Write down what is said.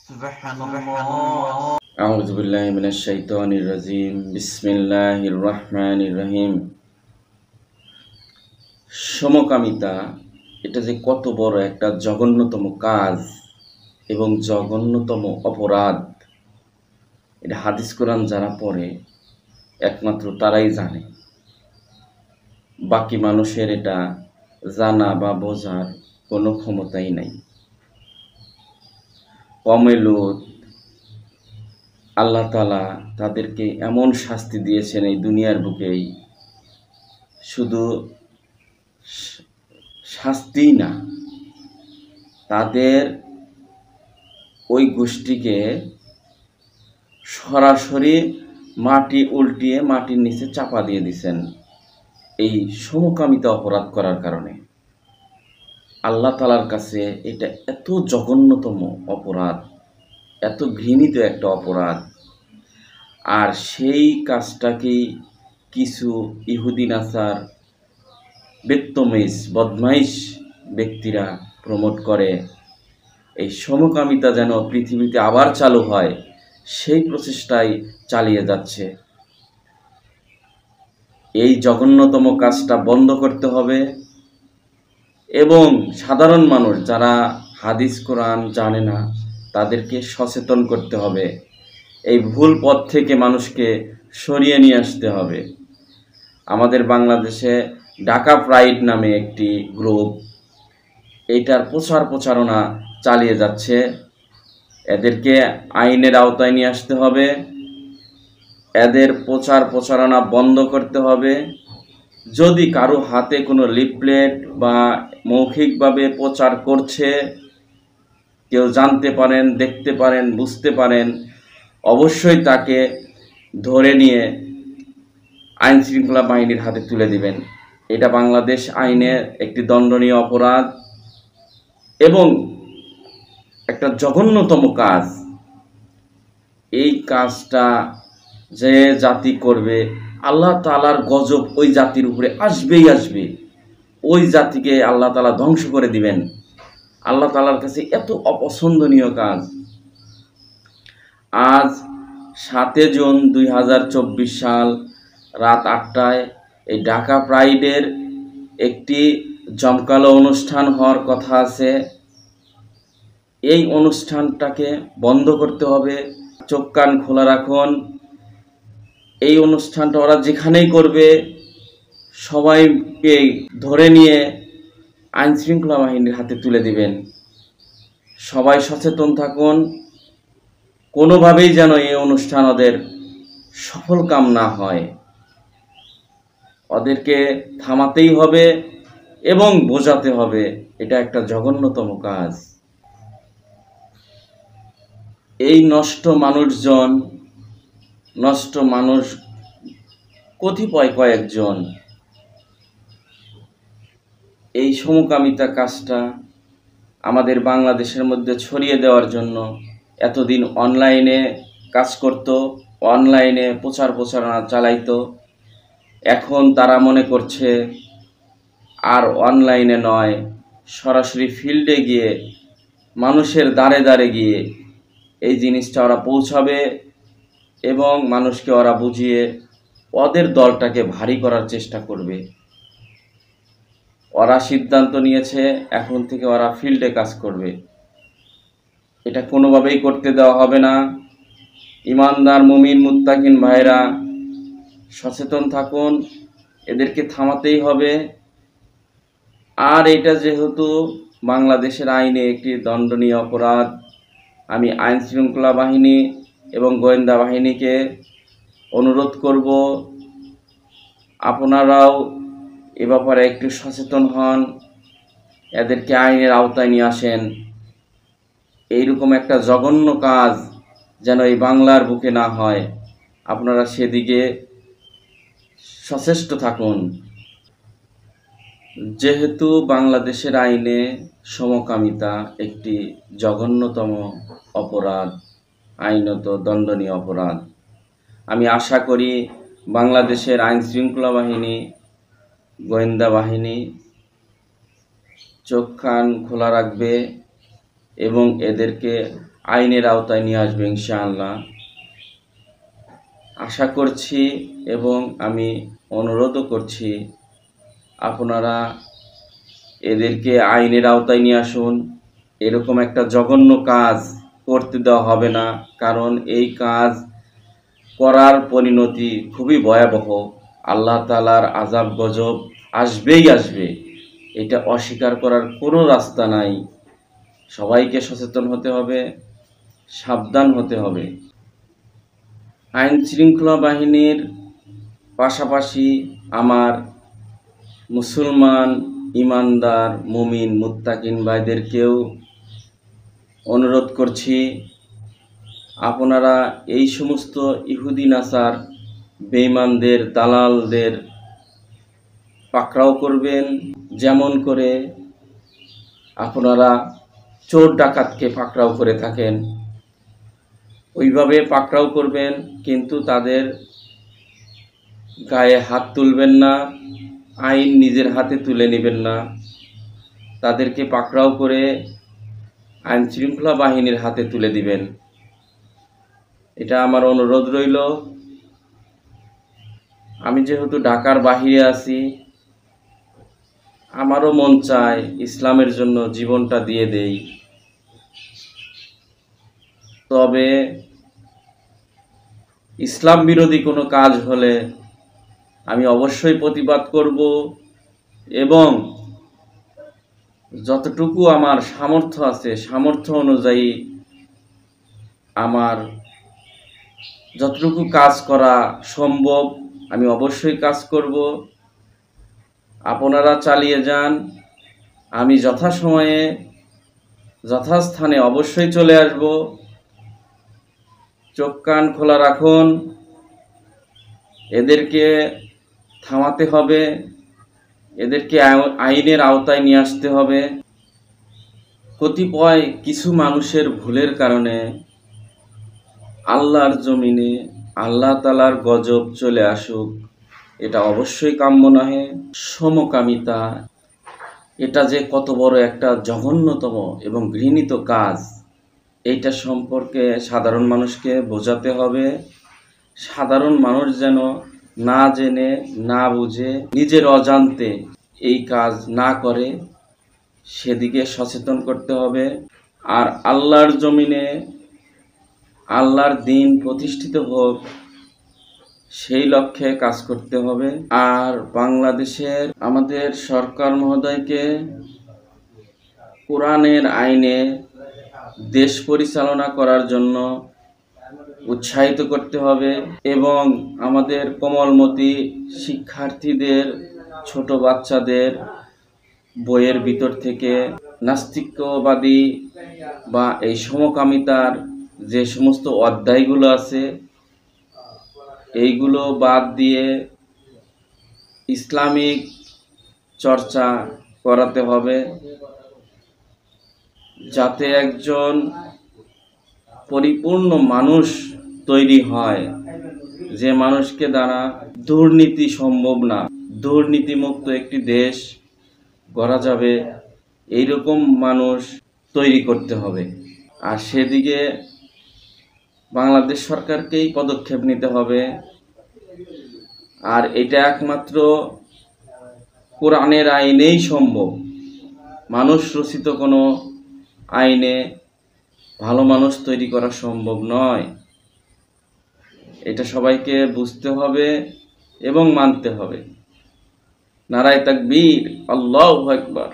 Subhanallah. আউযু বিল্লাহি মিনাশ শাইতানির রাজিম। বিসমিল্লাহির রহমানির রহিম। সমকামিতা এটা যে কত বড় একটা জঘন্যতম কাজ এবং জঘন্যতম অপরাধ, এটা হাদিস কোরআন যারা পড়ে একমাত্র তারাই জানে। বাকি মানুষের এটা জানা বা বোঝার কোনো ক্ষমতাই নাই। কওমে লূত আল্লাহ তাআলা তাদেরকে এমন শাস্তি দিয়েছেন এই দুনিয়ার বুকেই, শুধু শাস্তিই না, তাদের ওই গোষ্ঠীকে সরাসরি মাটি উল্টিয়ে মাটির নিচে চাপা দিয়ে দিছেন এই সমকামিতা অপরাধ করার কারণে। আল্লাহ তাআলার কাছে এটা এত জঘন্যতম অপরাধ, এত ঘৃণিত একটা অপরাধ। আর সেই কাজটাকেই কিছু ইহুদি নাসার বেত্তমিজ বদমাইশ ব্যক্তিরা প্রমোট করে। এই সমকামিতা যেন পৃথিবীতে আবার চালু হয়, সেই প্রচেষ্টাই চালিয়ে যাচ্ছে। এই জঘন্যতম কাজটা বন্ধ করতে হবে এবং সাধারণ মানুষ যারা হাদিস কোরআন জানে না তাদেরকে সচেতন করতে হবে। এই ভুল পথ থেকে মানুষকে সরিয়ে নিয়ে আসতে হবে। আমাদের বাংলাদেশে ঢাকা প্রাইড নামে একটি গ্রুপ এইটার প্রচারণা চালিয়ে যাচ্ছে। এদেরকে আইনের আওতায় নিয়ে আসতে হবে, এদের প্রচারণা বন্ধ করতে হবে। যদি কারো হাতে কোনো লিফলেট বা মৌখিকভাবে প্রচার করছে কেউ জানতে পারেন, দেখতে পারেন, বুঝতে পারেন, অবশ্যই তাকে ধরে নিয়ে আইন শৃঙ্খলা বাহিনীর হাতে তুলে দিবেন। এটা বাংলাদেশ আইনের একটি দণ্ডনীয় অপরাধ এবং একটা জঘন্যতম কাজ। এই কাজটা যে জাতি করবে আল্লাহ তাআলার গজব ওই জাতির উপরে আসবেই আসবে। ওই জাতিকে আল্লাহ তাআলা ধ্বংস করে দিবেন। আল্লাহ তাআলার কাছে এত অপছন্দনীয় কাজ। আজ 7 জুন 2024 সাল রাত 8টায় এই ঢাকা প্রাইডের একটি জমকালো অনুষ্ঠান হওয়ার কথা আছে। এই অনুষ্ঠানটাকে বন্ধ করতে হবে। চোখ কান খোলা রাখুন। এই অনুষ্ঠানটা ওরা যেখানেই করবে সবাইকে ধরে নিয়ে আইন শৃঙ্খলা বাহিনীর হাতে তুলে দিবেন। সবাই সচেতন থাকুন, কোনোভাবেই যেন এই অনুষ্ঠান ওদের সফল কাম না হয়। ওদেরকে থামাতেই হবে এবং বোঝাতে হবে এটা একটা জঘন্যতম কাজ। এই নষ্ট মানুষ কতিপয় কয়েকজন এই সমকামিতা কাজটা আমাদের বাংলাদেশের মধ্যে ছড়িয়ে দেওয়ার জন্য এতদিন অনলাইনে কাজ করত, অনলাইনে প্রচারণা চালাইতো। এখন তারা মনে করছে আর অনলাইনে নয়, সরাসরি ফিল্ডে গিয়ে মানুষের দ্বারে দ্বারে গিয়ে এই জিনিসটা ওরা পৌঁছাবে এবং মানুষকে ওরা বুঝিয়ে ওদের দলটাকে ভারী করার চেষ্টা করবে। ওরা সিদ্ধান্ত নিয়েছে এখন থেকে ওরা ফিল্ডে কাজ করবে। এটা কোনোভাবেই করতে দেওয়া হবে না। ইমানদার মুমিন মুত্তাকিন ভাইরা সচেতন থাকুন, এদেরকে থামাতেই হবে। আর এটা যেহেতু বাংলাদেশের আইনে একটি দণ্ডনীয় অপরাধ, আমি আইন শৃঙ্খলা বাহিনী এবং গোয়েন্দা বাহিনীকে অনুরোধ করব আপনারাও এ ব্যাপারে একটু সচেতন হন, এদেরকে আইনের আওতায় নিয়ে আসেন। এইরকম একটা জঘন্য কাজ যেন এই বাংলার বুকে না হয়, আপনারা সেদিকে সচেষ্ট থাকুন। যেহেতু বাংলাদেশের আইনে সমকামিতা একটি জঘন্যতম অপরাধ, আইনত দণ্ডনীয় অপরাধ, আমি আশা করি বাংলাদেশের আইন শৃঙ্খলা বাহিনী, গোয়েন্দা বাহিনী চোখ কান খোলা রাখবে এবং এদেরকে আইনের আওতায় নিয়ে আসবে ইনশাআল্লাহ। আশা করছি এবং আমি অনুরোধও করছি আপনারা এদেরকে আইনের আওতায় নিয়ে আসুন। এরকম একটা জঘন্য কাজ করতে দেওয়া হবে না, কারণ এই কাজ করার পরিণতি খুবই ভয়াবহ। আল্লাহ তাআলার আযাব গজব আসবেই আসবে, এটা অস্বীকার করার কোনো রাস্তা নাই। সবাইকে সচেতন হতে হবে, সাবধান হতে হবে। আইন শৃঙ্খলা বাহিনীর পাশাপাশি আমার মুসলমান ইমানদার মুমিন মুত্তাকিন ভাইদেরকেও অনুরোধ করছি, আপনারা এই সমস্ত ইহুদি নাসার বেঈমানদের দালালদের পাকড়াও করবেন, যেমন করে আপনারা চোর ডাকাতকে পাকড়াও করে থাকেন ওইভাবে পাকড়াও করবেন, কিন্তু তাদের গায়ে হাত তুলবেন না, আইন নিজের হাতে তুলে নেবেন না। তাদেরকে পাকড়াও করে আইন শৃঙ্খলা বাহিনীর হাতে তুলে দিবেন, এটা আমার অনুরোধ রইল। আমি যেহেতু ঢাকার বাহিরে আছি, আমারও মন চায় ইসলামের জন্য জীবনটা দিয়ে দেই, তবে ইসলাম বিরোধী কোনো কাজ হলে আমি অবশ্যই প্রতিবাদ করব এবং যতটুকু আমার সামর্থ্য আছে সামর্থ্য অনুযায়ী আমার যতটুকু কাজ করা সম্ভব আমি অবশ্যই কাজ করব। আপনারা চালিয়ে যান, আমি যথাসময়ে যথাস্থানে অবশ্যই চলে আসব। চোখ কান খোলা রাখুন, এদেরকে থামাতে হবে, এদেরকে আইনের আওতায় নিয়ে আসতে হবে। কতিপয় কিছু মানুষের ভুলের কারণে আল্লাহর জমিনে আল্লাহ তাআলার গজব চলে আসুক, এটা অবশ্যই কাম্য নহে। সমকামিতা এটা যে কত বড় একটা জঘন্যতম এবং ঘৃণিত কাজ, এইটা সম্পর্কে সাধারণ মানুষকে বোঝাতে হবে। সাধারণ মানুষ যেন না জেনে না বুঝে নিজের অজান্তে এই কাজ না করে, সেদিকে সচেতন করতে হবে। আর আল্লাহর জমিনে আল্লাহর দ্বীন প্রতিষ্ঠিত হোক, সেই লক্ষ্যে কাজ করতে হবে। আর বাংলাদেশের আমাদের সরকার মহোদয়কে কোরআনের আইনে দেশ পরিচালনা করার জন্য উৎসাহিত করতে হবে এবং আমাদের কোমলমতি শিক্ষার্থীদের ছোট বাচ্চাদের বইয়ের ভিতর থেকে নাস্তিক্যবাদী বা এই সমকামিতার যে সমস্ত অধ্যায়গুলো আছে এইগুলো বাদ দিয়ে ইসলামিক চর্চা করাতে হবে, যাতে একজন পরিপূর্ণ মানুষ তৈরি হয়, যে মানুষকে দ্বারা দুর্নীতি সম্ভব না। দুর্নীতিমুক্ত একটি দেশ গড়া যাবে, এইরকম মানুষ তৈরি করতে হবে। আর সেদিকে বাংলাদেশ সরকারকেই পদক্ষেপ নিতে হবে। আর এটা একমাত্র কোরআনের আইনেই সম্ভব, মানুষ রচিত কোনো আইনে ভালো মানুষ তৈরি করা সম্ভব নয়। এটা সবাইকে বুঝতে হবে এবং মানতে হবে। নারায়ে তাকবীর, আল্লাহু আকবার।